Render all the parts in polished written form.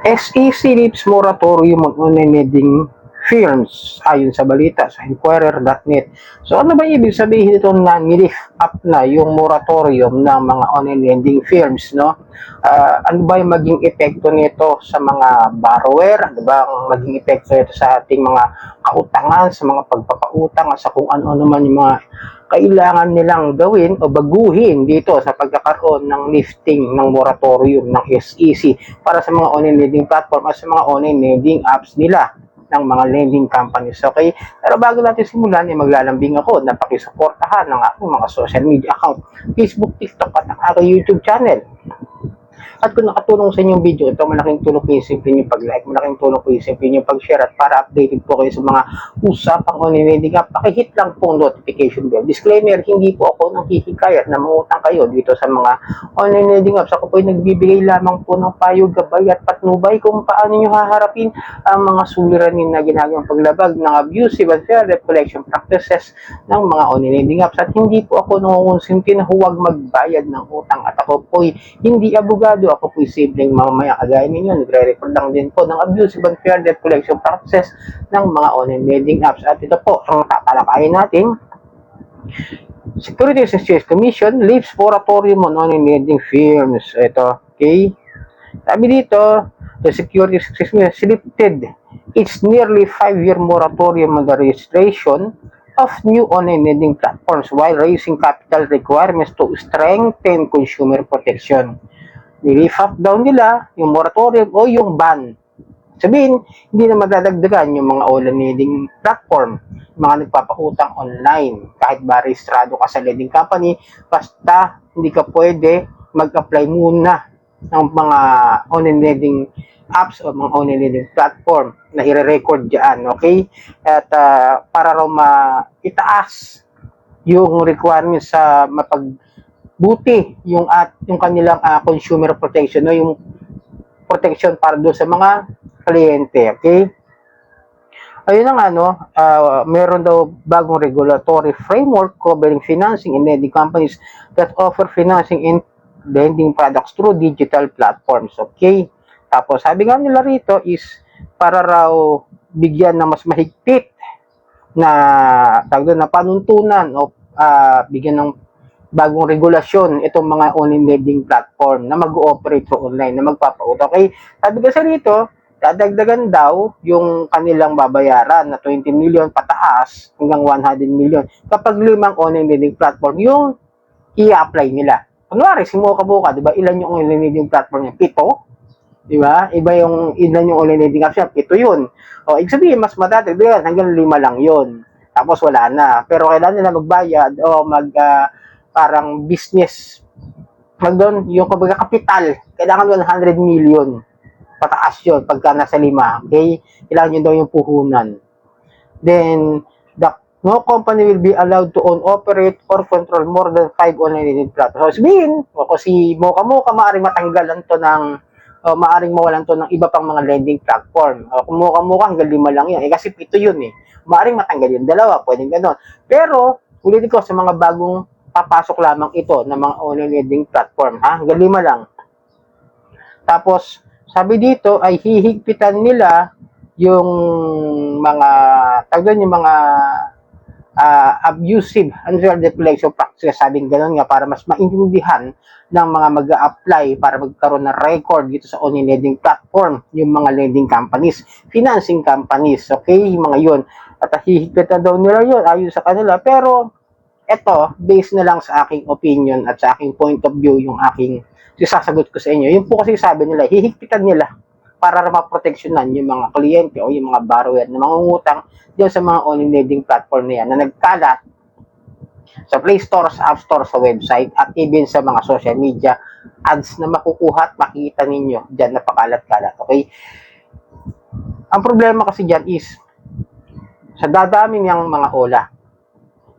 SEC lifts moratorium on lending firms ayon sa balita sa Inquirer.net. So ano ba ibig sabihin nito na nilift up na yung moratorium ng mga online lending firms, no? Ano ba yung maging epekto nito sa mga borrower? Ano ba ang maging epekto nito sa ating mga kautangan, sa mga pagpapautang, at sa kung ano naman yung mga kailangan nilang gawin o baguhin dito sa pagkakaroon ng lifting ng moratorium ng SEC para sa mga online lending platform at sa mga online lending apps nila ng mga lending companies. Okay? Pero bago natin simulan, maglalambing ako na pakisuportahan ng aking mga social media account, Facebook, TikTok at ang aking YouTube channel. At kung nakatulong sa inyong video ito, malaking tulong po yung simple nyo pag-like, malaking tulong po yung simple nyo pag-share, at para updated po kayo sa mga usapang online lending app, pakihit lang po notification bell. Disclaimer, hindi po ako nanghihikayat na mangutang kayo dito sa mga online lending apps. Ako po ay nagbibigay lamang po ng payo, gabay at patnubay kung paano nyo haharapin ang mga suliranin na ginagawang paglabag ng abusive and fair debt collection practices ng mga online lending apps. At hindi po ako nangungonsinti na huwag magbayad ng utang, at ako po ay hindi abogado. Ako po simpleng mamamaya kagaya ninyo, nagre-record lang din po ng abusive and fair debt collection practices ng mga online lending apps. At ito po ang tatalakayin natin. Securities and Exchange Commission lifts moratorium on online lending firms. Ito, okay? Sabi dito, the Securities and Exchange Commission lifted its nearly 5-year moratorium on the registration of new online lending platforms while raising capital requirements to strengthen consumer protection. Nilift up daw nila yung moratorium o yung ban. Sabihin, hindi na madadagdagan yung mga online lending platform, mga nagpapautang online. Kahit ba rehistrado ka sa lending company, basta hindi ka pwede mag-apply muna ng mga online lending apps o mga online lending platform na i-record dyan, okay? At para raw itaas yung requirements sa buti yung kanilang consumer protection, no, yung protection para doon sa mga kliyente, okay? Ayun ang meron daw bagong regulatory framework covering financing and lending companies that offer financing and lending products through digital platforms, okay? Tapos sabi nga nila rito is para raw bigyan ng mas mahigpit na panuntunan o bigyan ng bagong regulasyon itong mga online lending platform na mag-ooperate through online, na magpapautang. Okay? Sabi kasi rito, dadagdagan daw yung kanilang babayaran na 20 million pataas hanggang 100 million kapag 5 online lending platform yung i-apply nila. Kunwari, si Mocha, di ba? Ilan yung online lending platform niya? 7? Di ba? Iba yung ilan yung online lending apps niya? 7 yun. O, ibig sabihin, mas madadagdagan hanggang 5 lang yun. Tapos wala na. Pero kailangan nila magbayad o parang business, doon, yung kapital, kailangan 100 million. Pataas yun, pagka nasa 5. Okay? Kailangan nyo daw yung puhunan. Then, no company will be allowed to own, operate, or control more than 5 online lending platforms. So, sabihin, kung si Mocha, maaaring matanggalan to maaaring mawalan to ng iba pang mga lending platform. Kung Mocha, hanggang 5 lang yan. Kasi 7 yun eh. Maaaring matanggal yung 2, pwedeng gano'n. Pero, ulitin ko, sa mga bagong papasok lamang ito ng mga online lending platform, hanggang 5 lang. Tapos, sabi dito ay hihigpitan nila yung mga abusive unfair debt collection practices, sabing gano'n nga, para mas maintindihan ng mga mag-a-apply para magkaroon ng record dito sa online lending platform, yung mga lending companies, financing companies, okay, yung mga yun. At hihigpitan daw nila yun ayon sa kanila, pero eto, based na lang sa aking opinion at sa aking point of view, yung aking sasagot ko sa inyo. Yun po kasi sabi nila, hihigpitan nila para maproteksyonan yung mga kliyente o yung mga borrower na mangungutang diyan sa mga online lending platform na yan na nagkalat sa Play Store, sa App Store, sa website, at even sa mga social media ads na makukuha at makikita ninyo diyan, napakalat-kalat, okay? Ang problema kasi diyan is sa dadami niyang mga ola,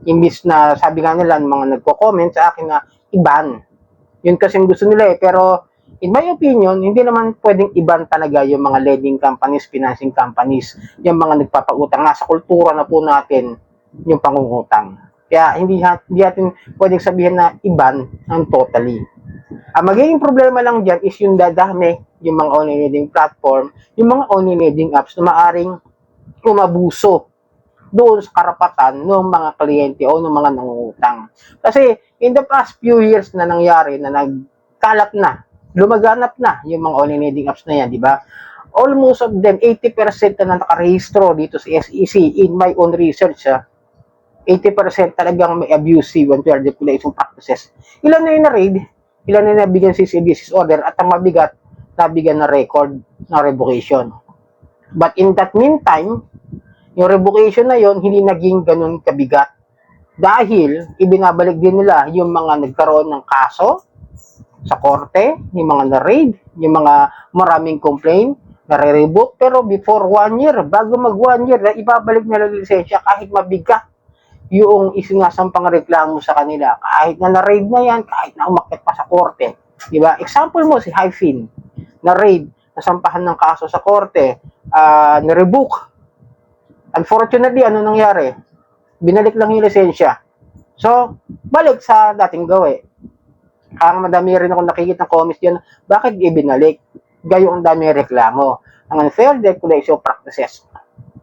imbis na sabi nga nila mga nagko-comment sa akin na i-ban. Yun kasi gusto nila eh. Pero in my opinion, hindi naman pwedeng i-ban talaga yung mga lending companies, financing companies, yung mga nagpapautang. Nasa kultura na po natin yung pangungutang. Kaya hindi natin pwedeng sabihin na i-ban ang totally. Ang magiging problema lang dyan is yung dadami yung mga online lending platform, yung mga online lending apps na maaring umabuso doon sa karapatan ng mga kliyente o ng mga nangungutang. Kasi in the past few years na nangyari na nagkalat na, lumaganap na yung mga online lending apps na yan, di ba? Almost of them, 80% na nakarehistro dito sa SEC in my own research, 80% talagang may abusive and fair deflation practices. Ilan na yung na-raid, ilan na nabigyan CCDC's order, at ang mabigat, nabigyan na record ng revocation. But in that meantime, yung revocation na yon hindi naging ganun kabigat. Dahil ibinabalik din nila yung mga nagkaroon ng kaso sa korte, yung mga na-raid, yung mga maraming complaint, nare-revoke, pero before 1 year, bago mag 1 year, ibabalik nila yung lisensya kahit mabigat yung isinasampang reklamo sa kanila. Kahit na na-raid na yan, kahit na umakyat pa sa korte. Diba? Example mo, si Hyphen, na-raid, nasampahan ng kaso sa korte, na-revoke. Unfortunately, ano nangyari? Binalik lang yung lisensya. So, balik sa dating gawi. Ang madami rin ako nakikita ng comments dyan, bakit ibinalik? Gayong ang dami reklamo. Ang unfair debt collection practices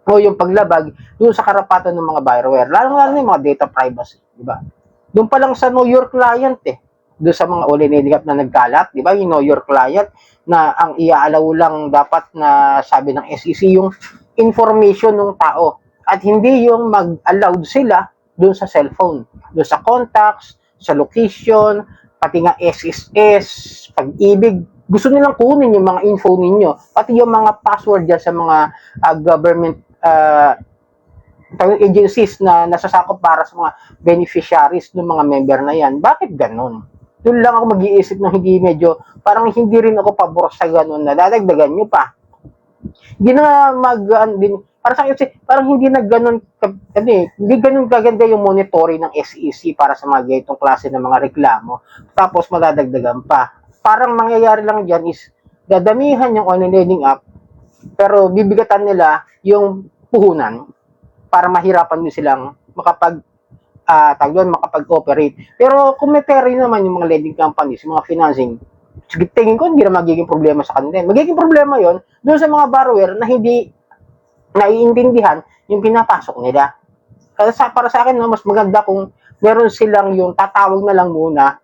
o yung paglabag doon sa karapatan ng mga borrower, lalo-lalo yung mga data privacy, di ba? Doon pa lang sa know your client doon sa mga online app na nagkalat, di ba? Yung know your client na ang iaalaw lang dapat na sabi ng SEC yung information ng tao at hindi yung mag-allowed sila doon sa cellphone, doon sa contacts, sa location, pati nga SSS, pag-ibig, gusto nilang kunin yung mga info ninyo, pati yung mga password dyan sa mga government agencies na nasasakop para sa mga beneficiaries ng mga member na yan. Bakit ganun? Doon lang ako mag-iisip ng hindi medyo, parang hindi rin ako pabor sa ganun na dadagdagan nyo pa. Hindi na para sa akin kasi parang hindi na ganun, hindi ganun kaganda yung monitoring ng SEC para sa mga ganitong klase ng mga reklamo. Tapos madadagdagan pa. Parang mangyayari lang dyan is dadamihan yung online lending app pero bibigatan nila yung puhunan para mahirapan din silang makapag-operate. Pero kung may pera naman yung mga lending companies, mga financing, tingin ko hindi na magiging problema sa kanila. Magiging problema yon doon sa mga borrower na hindi naiintindihan yung pinapasok nila. Kaya para sa akin, mas maganda kung meron silang yung tatawag na lang muna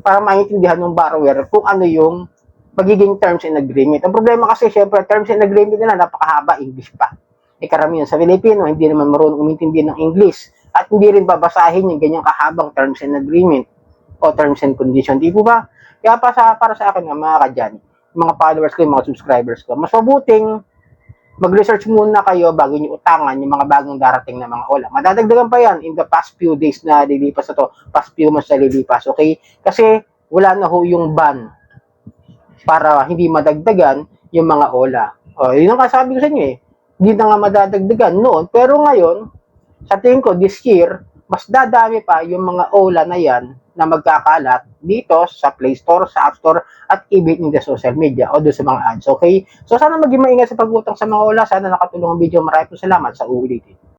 para maintindihan ng borrower kung ano yung magiging terms and agreement. Ang problema kasi, syempre, terms and agreement nila napakahaba, English pa. Karamihan sa Pilipino, hindi naman marunong umintindi ng English at hindi rin babasahin yung ganyang kahabang terms and agreement o terms and condition. Di po ba? Kaya para sa akin nga, mga kadyan, mga followers ko, mga subscribers ko, mas mabuting mag-research muna kayo bago nyo utangan yung mga bagong darating na mga ola. Madadagdagan pa yan in the past few days na lilipas na to, past few months na lilipas, okay? Kasi wala na ho yung ban para hindi madagdagan yung mga ola. Yun ang kasabi ko sa inyo hindi na nga madadagdagan noon, pero ngayon, sa tingin ko this year, mas dadami pa yung mga ola na yan na magkakalat dito sa Play Store, sa App Store, at even in the social media o doon sa mga ads, okay? So sana maging maingat sa pag-utang sa mga ola. Sana nakatulong ang video. Maraming salamat sa uulitin.